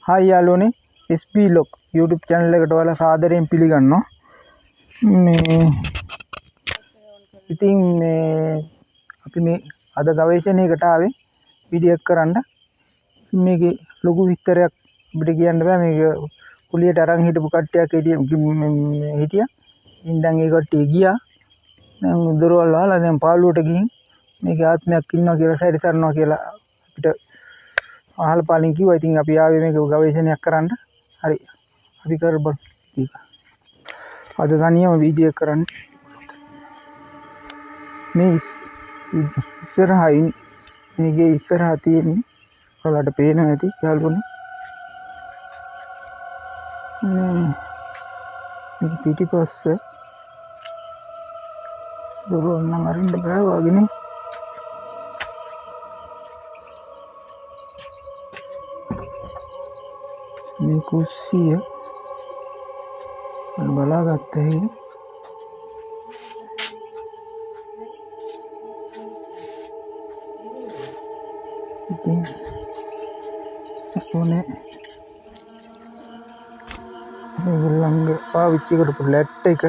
Hi යාළුවනේ SP Log YouTube channel එකට ඔයාලා සාදරයෙන් පිළිගන්නවා. මේ ඉතින් අපි මේ අද ගවේෂණයකට ආවේ වීඩියෝ එක කරන්න. මේකේ ලොකු විස්තරයක් අපිට කියන්න බෑ. මේක කුලියට අරන් හිටපු කට්ටියක් හිටියා. ඉතින් දැන් ඒ කට්ටිය ගියා. දැන් දොරවල් වහලා දැන් පාළුවට ගිහින් මේක ආත්මයක් ඉන්නවා කියලා සැරිසරනවා කියලා අපිට අහලා පාලින් කිව්වා. ඉතින් අපි ආවේ මේක ගවේෂණයක් කරන්න. හරි. අපි කරමු. අද තනියම වීඩියෝ එක කරන්න. මේ ඉස්සරහින් මේකේ ඉස්සරහා තියෙන්නේ ඔයාලට පේනවා ඇති යාළුවනේ. මේ පිටිපස්ස දොරවල් නම් අරින්න බෑ වගේනේ. මේ කුස්සිය බලාගත්තා ඉතින් ඕනේ ඒගොල්ලන්ගේ පාවිච්චි කරපු ලැට් එක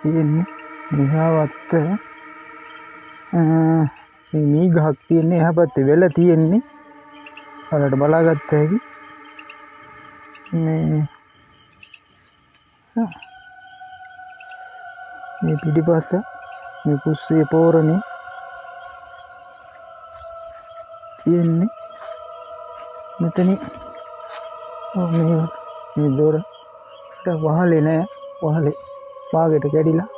තියෙන්නේ මෙහාවත් මේ මී ගහක් තියෙන්නේ එහා පැත්තේ වෙල තියෙන්නේ ඔයාලට බලාගත්ත හැකි මේ පිටිපස්ස මේ කුස්සියේ පෝරණේ තියෙන්නේ මෙතන මේ දොරට වහලේ නෑ වහලේ පාගෙට කැඩිලා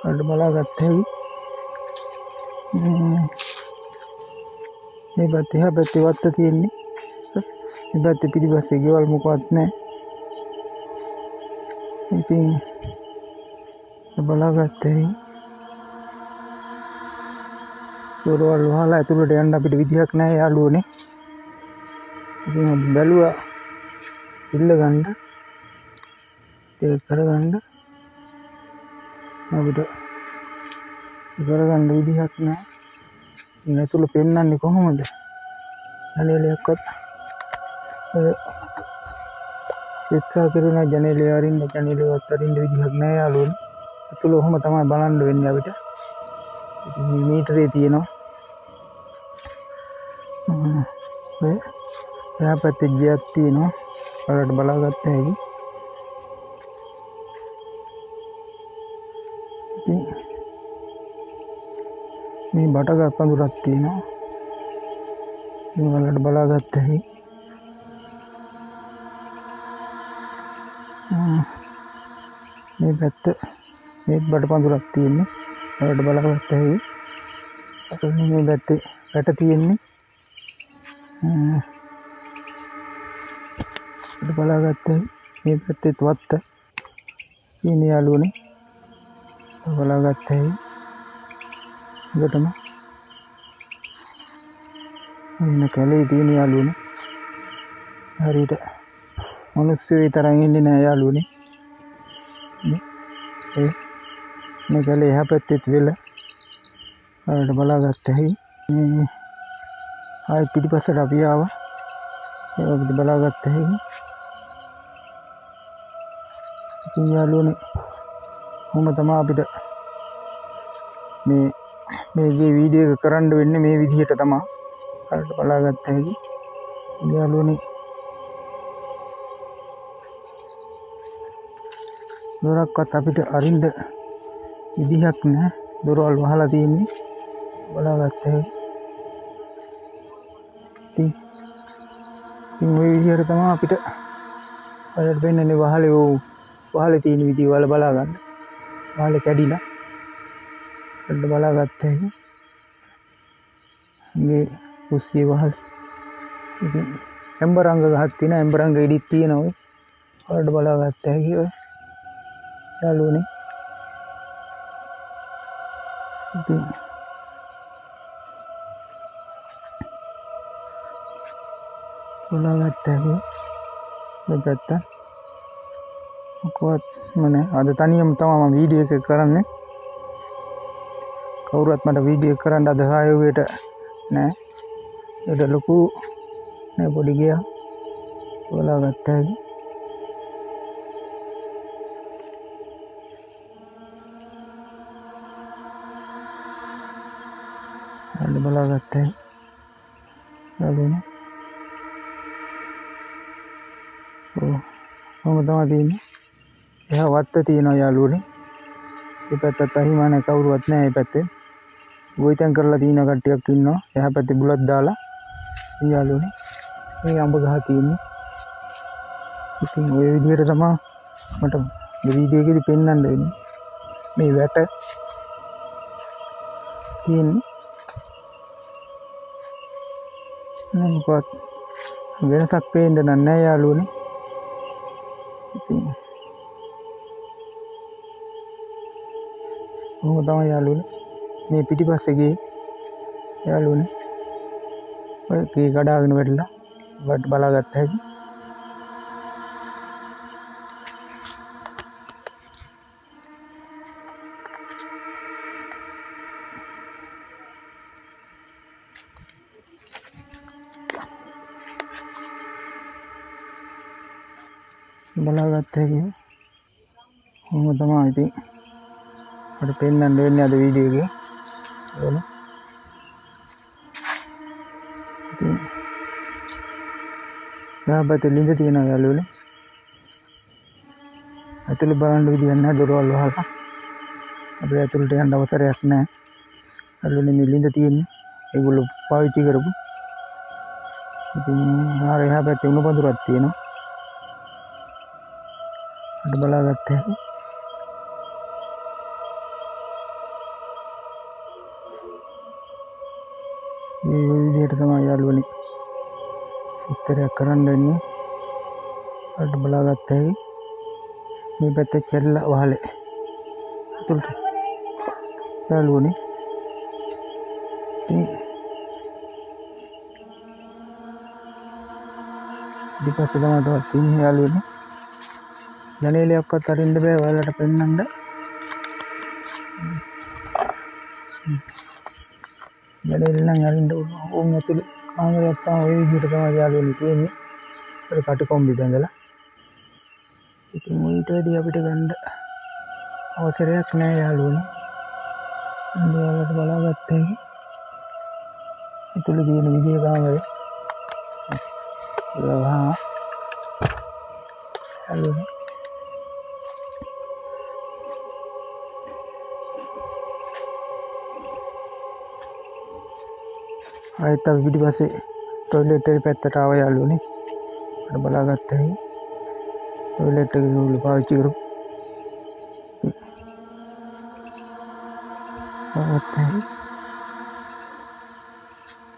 ඔයාලට බලාගත්ත හැකි මේ පැත්තේ එහා පැත්තේ වත්ත තියෙන්නේ මේ පැත්තේ පිටිපස්සේ ගෙවල් මොකවත් නැහැ. ඉතින් බලාගත්තේ දොරවල් වහලා ඇතුළට යන්න අපිට විදිහක් නැහැ යාළුවනේ. ඉතින් අපි බැලුවා ඉල්ල ගන්න ඒක කරගන්න අපිට කරගන්න විදිහක් නැහැ. ඉතින් ඇතුළ පෙන්නන්නේ කොහොමද? ජනේලයක්වත් එක්සා කරන ජනේලය අරින්න ජනේලයවත් අරින්න විදිහක් නැහැ යාළුවනේ. ඇතුළ ඔහොම තමයි බලන්න වෙන්නේ අපිට. ඉතින් මේ මීටරේ තියෙනවා. එහා පැත්තේ ගියක් තියෙනවා. ඔයාලට බලාගත්ත හැකි. ඉතින් මේ බටගත් පඳුරක් තියෙනවා. ඉතින් ඔයාලට බලාගත්ත හැකි. මේ පැත්ත මේ බඩ පඳුරක් තියෙන්නේ. ඔයාලට බලාගත්ත හැකි. මේ පැත්තේ රැට තියෙන්නේ. බලාගත්ත මේ පැත්තේ වත්ත තියෙන යාළුවනේ. බලාගත්ත ඒකටම ඉන්න කැලේ තියෙන යාළුවනේ. හරියට මිනිස්සු විතරක් ඉන්නේ නෑ යාළුවනේ. මේ කැලේ එහා පැත්තේ වෙල ඔයාලට බලාගත්ත හැකි. ආයි පිටිපස්සට අපි ආවා. ඒක බලාගත්ත හැකි. ඉතින් යාළුවනේ කොහොම තමයි අපිට මේකේ වීඩියෝ එක කරන්න වෙන්නේ මේ විදිහට තමයි. ඔයාලට බලාගත්ත හැකි. යාළුවනේ දොරක්වත් අපිට අරින්න විදිහක් නැහැ. දොරවල් වහලා තියෙන්නේ. බලාගත්ත හැකි. ඉතින් මේ විදිහට තමයි අපිට ඔයාලට වෙන්නේ වහලේ තියෙන විදිහ ඔයාලා බලා ගන්න. වහලේ කැඩිලා ඔයාලට බලාගත්ත හැකි. මේ කුස්සියේ වහල්. ඉතින් එම්බරංග ගහක් තියෙන එම්බරංග ඉදිත් තියෙනවා ඔය. ඔයාලට බලාගත්ත හැකි ඔය. යාළුවනේ ඉතින් බලාගත්ත හැකි. මේ පැත්ත මොකවත් නෑ. අද තනියම තමයි මම වීඩියෝ එක කරන්නේ. කවුරුත් මට වීඩියෝ කරන්න අද සහයෝගයට නෑ. ඊට ලොකු නේ පොඩි ගියා බලාගත්තා හැකි. අන්න බලාගත්තා හැකි. යාළුවනේ. ඔහොම තමයි තියෙන්නේ. එහා වත්ත තියෙනවා යාළුවනේ. මේ පැත්තත් අහිමා නැහැ කවුරුවත් නැහැ මේ පැත්තේ. ගොවිතැන් කරලා තියෙන කට්ටියක් ඉන්නවා. එහා පැත්තේ බුලත් දාලා. යාළුවනේ. මේ අඹ ගහ තියෙන්නේ. ඉතින් ওই විදිහට තමයි මට මේ වීඩියෝ එකේදී පෙන්වන්න වෙන්නේ. මේ වැට තියෙන්නේ. මොකවත් වෙනසක් පේන්න නැහැ යාළුවනේ. ඉතින් ඔහොම තමයි යාළුවනේ. මේ පිටිපස්සේ ගියේ යාළුවනේ. ඔය කී කඩාගෙන වැටලා වට බලාගත්ත හැකි. බලාගත්ත හැකි. ඔහොම තමයි ඉතින් මට පෙන්වන්න වෙන්නේ අද වීඩියෝ එකේ. ඕනේ. ඉතින් යාපතේ ලිඳ තියෙනවා යාළුවනේ. ඇතුළේ බලන්න විදියක් නැහැ දොරවල් වහලා. අපිට ඇතුළට යන්න අවසරයක් නැහැ. යාළුවනේ මේ ලිඳ තියෙන්නේ. ඒගොල්ලෝ පාවිච්චි කරපු. ඉතින් ආර එහා පැත්තේ උණු පඳුරක් තියෙනවා. අද බලාගත්ත හැකි. මේ විදිහට තමයි යාළුවනේ උත්තරයක් කරන්න වෙන්නේ. අද බලාගත්ත හැකි. මේ පැත්තේ කෙල්ල වහලේ. අතුලට යාළුවනේ. ඉතින් ඊපස්සේ තමයි තවත් තියෙන්නේ යාළුවනේ. ජනේලයක්වත් අරින්න බෑ ඔයාලට පෙන්නන්න. ජනේල නම් අරින්න ඕන ඇතුලේ කාමරයක් තමයි ඔය විදිහට තමයි යාළුවනේ තියෙන්නේ. අර කටකොම්බි බැඳලා. ඉතින් ඊට වැඩි අපිට ගන්න අවසරයක් නෑ යාළුවනේ. ඔයාලට බලාගත්ත හැකි. ඇතුලේ තියෙන විදිය කාමරේ. යාළුවනේ. ආයෙත් අපි පිටිපස්සේ টয়ලට් එකේ පැත්තට ආව යාළුවනේ. අර බලාගත්ත හැකි. টয়ලට් එක ගිහලා පාවිච්චි කරමු. බලාගත්ත හැකි.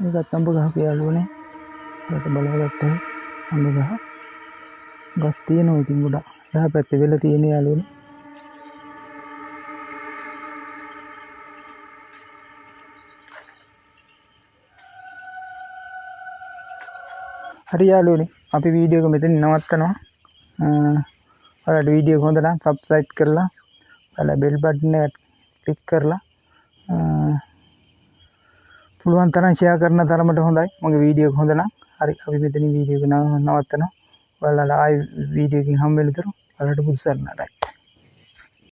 මේකත් අඹ ගහක යාළුවනේ. ඒකට බලාගත්ත හැකි. අඹ ගහ. ගස් තියෙනවා ඉතින් ගොඩක්. එහා පැත්තේ වෙල තියෙන යාළුවනේ. හරි යාළුවනේ අපි වීඩියෝ එක මෙතන නවත්තනවා. ඔයාලට වීඩියෝ එක හොඳ නම් සබ්ස්ක්‍රයිබ් කරලා ඔයාලා බෙල් බටන් එක ක්ලික් කරලා පුළුවන් තරම් ෂෙයා කරන තරමට හොඳයි. මගේ වීඩියෝ එක හොඳ නම් හරි අපි මෙතනින් වීඩියෝ එක නවත්තනවා. ඔයාලා ආයි වීඩියෝ එකකින් හම්බ වෙනතුරු ඔයාලට බුදු සරණයි.